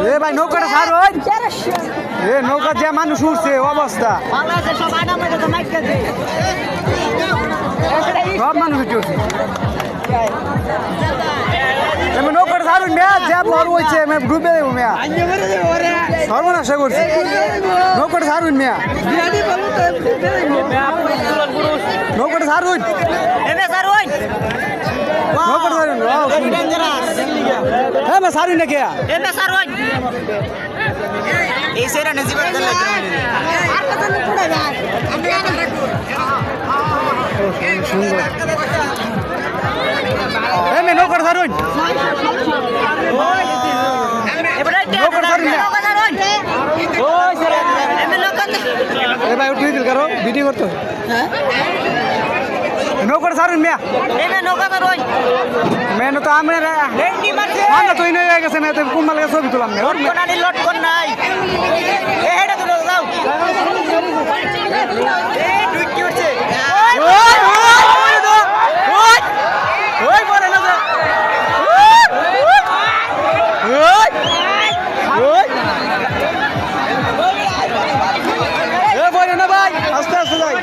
এ ভাই নৌকাটা ছাড় ওই এ নৌকা যে মানুষ উঠছে অবস্থা সব মানুষ উঠছে নৌকাটা ছাড়ুন মেয়া যে বড় হয়েছে ডুবে দেবো মেয়া সর্বনাশা করছে নৌকাটা ছাড়ুন মেয়া নৌকাটা ছাড়ুন নৌকাটা ছাড়ুন হ্যাঁ মা ছাড়ুন না কে এই সেরা নজিব সুন্দর এমনি নৌকাটা ছাড়ুন নৌকাটা ছাড়ুন এ ভাই উঠিয়ে দিল কারো ভিডিও করতো নৌকাটা ছাড়ুন মিয়া মেন তো আমি তুই নিয়ে গেছে মেয়ে তুই কোন মালকে ছবি তুলাম না ভাই আস্তে আস্তে যাই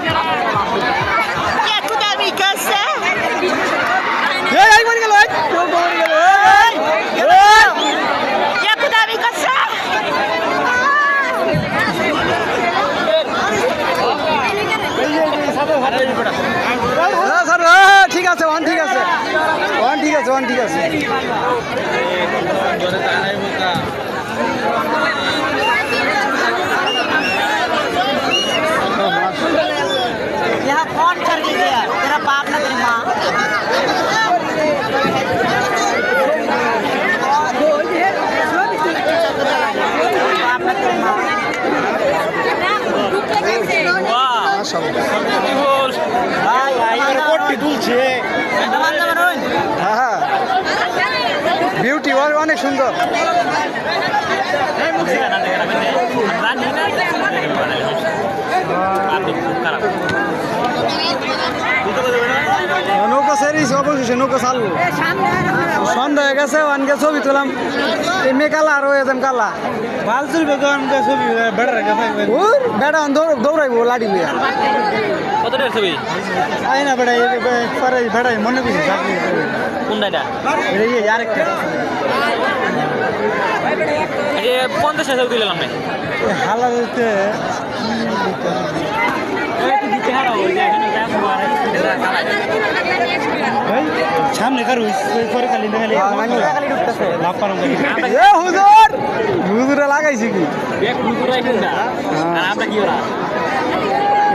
ঠিক আছে ওয়ান ঠিক আছে ওয়ান ঠিক আছে ওয়ান ঠিক আছে यहाँ कौन कर गया तेरा बाप ना तेरी माँ बाप ना तेरी माँ বিউটি অনেক সুন্দর নৌকা সেরিস অবশেষে নৌকা চালবো সন্ধ্যা হয়ে গেছে অনেকে ছবি তুলাম এমনি কালা আর হয়ে যাম কালা ভাল চলবে ছবি বেড়া দৌড়াইবো লাড়ি লিয়া কত টাকার ছবি আই না বেড়াই বেড়াই মনে করছি কোন দাইটা আরেকটা 50 টাকা দিলাম না হালা দিতে সামনে কারো পরে খালি লাভ পারো হুজুরে লাগাইছি কি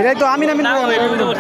এটাই তো আমি